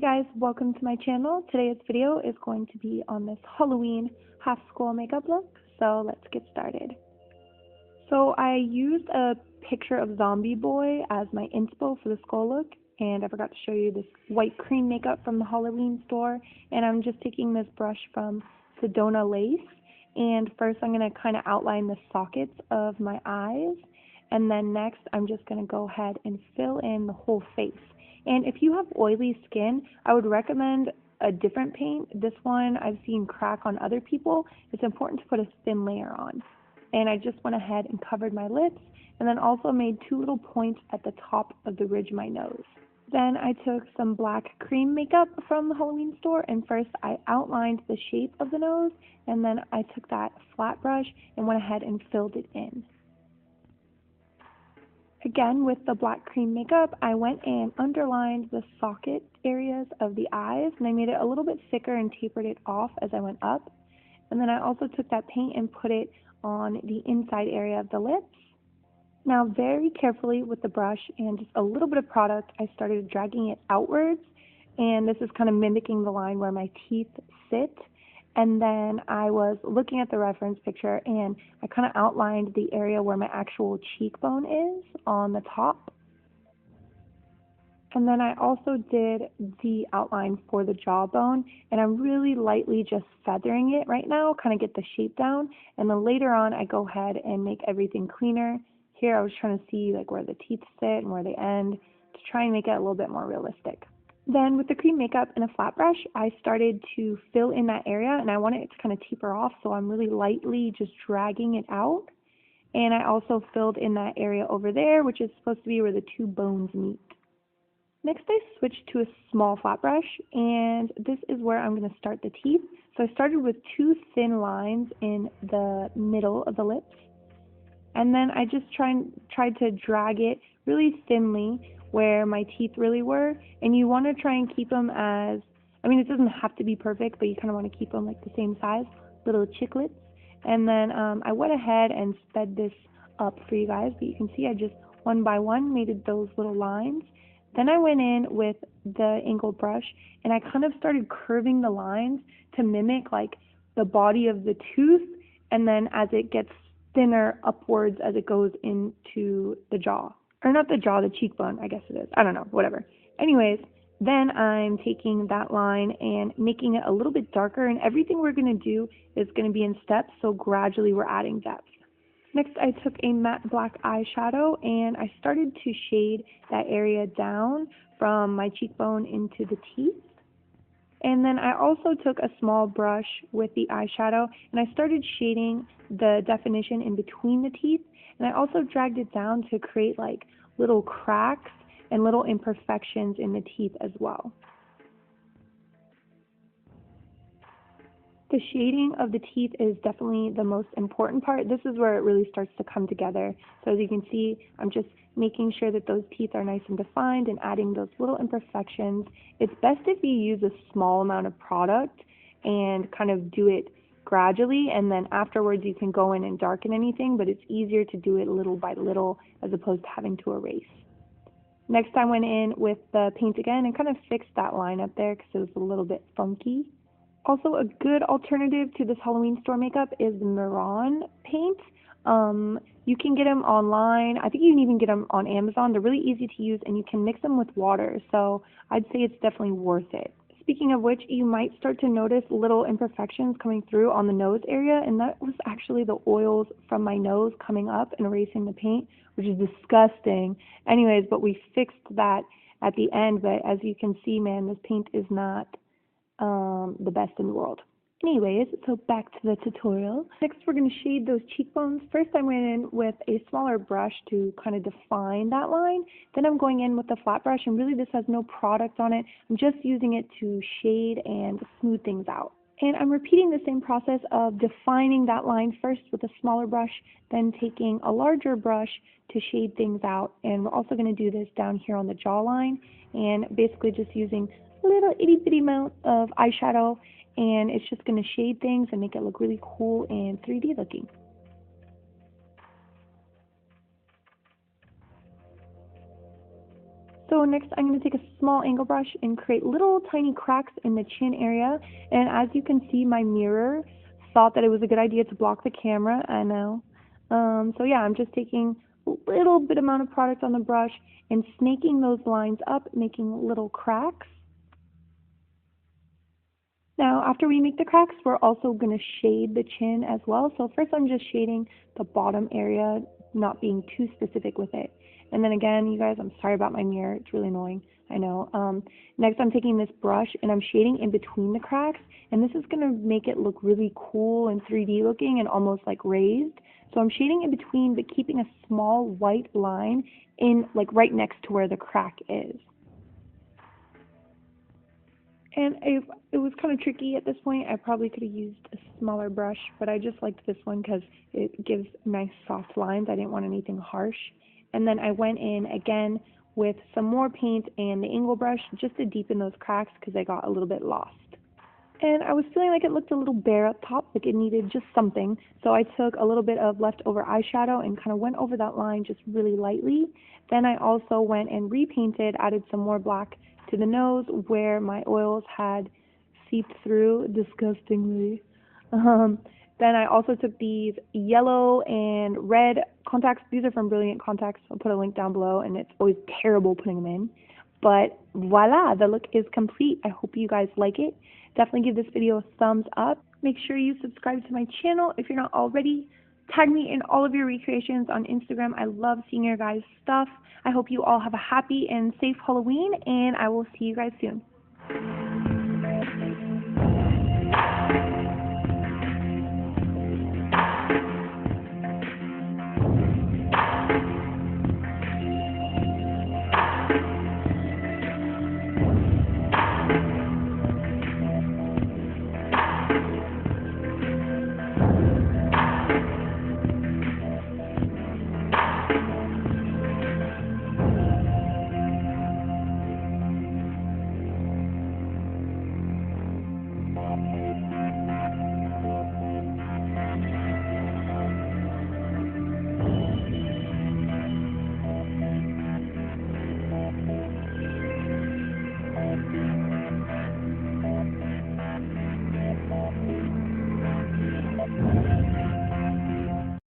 guys, welcome to my channel. Today's video is going to be on this Halloween half school makeup look, so let's get started. So I used a picture of Zombie Boy as my inspo for the skull look, and I forgot to show you this white cream makeup from the Halloween store, and I'm just taking this brush from Sedona Lace, and first I'm going to kind of outline the sockets of my eyes, and then next I'm just going to go ahead and fill in the whole face. And if you have oily skin, I would recommend a different paint. This one I've seen crack on other people. It's important to put a thin layer on. And I just went ahead and covered my lips, and then also made two little points at the top of the ridge of my nose. Then I took some black cream makeup from the Halloween store, and first I outlined the shape of the nose, and then I took that flat brush and went ahead and filled it in. Again, with the black cream makeup, I went and underlined the socket areas of the eyes, and I made it a little bit thicker and tapered it off as I went up. And then I also took that paint and put it on the inside area of the lips. Now, very carefully with the brush and just a little bit of product, I started dragging it outwards, and this is kind of mimicking the line where my teeth sit. And then I was looking at the reference picture, and I kind of outlined the area where my actual cheekbone is on the top. And then I also did the outline for the jawbone, and I'm really lightly just feathering it right now, kind of get the shape down. And then later on, I go ahead and make everything cleaner. Here I was trying to see like where the teeth sit and where they end to try and make it a little bit more realistic. Then with the cream makeup and a flat brush, I started to fill in that area, and I wanted it to kind of taper off, so I'm really lightly just dragging it out. And I also filled in that area over there, which is supposed to be where the two bones meet. Next, I switched to a small flat brush, and this is where I'm going to start the teeth. So I started with two thin lines in the middle of the lips, and then I just tried to drag it really thinly where my teeth really were, and you want to try and keep them as, I mean, it doesn't have to be perfect, but you kind of want to keep them like the same size, little chiclets. And then I went ahead and sped this up for you guys, but you can see I just one by one made those little lines. Then I went in with the angled brush, and I kind of started curving the lines to mimic like the body of the tooth, and then as it gets thinner upwards as it goes into the jaw. Or not the jaw, the cheekbone, I guess it is. I don't know, whatever. Anyways, then I'm taking that line and making it a little bit darker, and everything we're going to do is going to be in steps, so gradually we're adding depth. Next, I took a matte black eyeshadow, and I started to shade that area down from my cheekbone into the teeth. And then I also took a small brush with the eyeshadow, and I started shading the definition in between the teeth, and I also dragged it down to create like little cracks and little imperfections in the teeth as well. The shading of the teeth is definitely the most important part. This is where it really starts to come together. So as you can see, I'm just making sure that those teeth are nice and defined and adding those little imperfections. It's best if you use a small amount of product and kind of do it gradually, and then afterwards you can go in and darken anything, but it's easier to do it little by little as opposed to having to erase. Next, I went in with the paint again and kind of fixed that line up there because it was a little bit funky. Also, a good alternative to this Halloween store makeup is Miran paint. You can get them online. I think you can even get them on Amazon. They're really easy to use, and you can mix them with water, so I'd say it's definitely worth it. Speaking of which, you might start to notice little imperfections coming through on the nose area, and that was actually the oils from my nose coming up and erasing the paint, which is disgusting. Anyways, but we fixed that at the end, but as you can see, man, this paint is not the best in the world. Anyways, so back to the tutorial. Next, we're going to shade those cheekbones. First, I went in with a smaller brush to kind of define that line. Then I'm going in with the flat brush, and really this has no product on it. I'm just using it to shade and smooth things out. And I'm repeating the same process of defining that line first with a smaller brush, then taking a larger brush to shade things out. And we're also going to do this down here on the jawline, and basically just using a little itty bitty amount of eyeshadow, and it's just going to shade things and make it look really cool and 3D looking. So next I'm going to take a small angle brush and create little tiny cracks in the chin area. And as you can see, my mirror thought that it was a good idea to block the camera. I know. So yeah, I'm just taking a little bit amount of product on the brush and snaking those lines up, making little cracks. Now, after we make the cracks, we're also going to shade the chin as well. So first I'm just shading the bottom area, not being too specific with it. And then again, you guys, I'm sorry about my mirror. It's really annoying. I know. Next, I'm taking this brush and I'm shading in between the cracks. And this is going to make it look really cool and 3D looking and almost like raised. So I'm shading in between, but keeping a small white line in like right next to where the crack is. And it was kind of tricky at this point. I probably could have used a smaller brush, but I just liked this one because it gives nice soft lines. I didn't want anything harsh. And then I went in again with some more paint and the angle brush just to deepen those cracks because I got a little bit lost. And I was feeling like it looked a little bare up top, like it needed just something. So I took a little bit of leftover eyeshadow and kind of went over that line just really lightly. Then I also went and repainted, added some more black to the nose where my oils had seeped through disgustingly. Then I also took these yellow and red contacts. These are from Brilliant Contacts. I'll put a link down below, and it's always terrible putting them in. But voila, the look is complete. I hope you guys like it. Definitely give this video a thumbs up. Make sure you subscribe to my channel if you're not already. Tag me in all of your recreations on Instagram. I love seeing your guys' stuff. I hope you all have a happy and safe Halloween, and I will see you guys soon.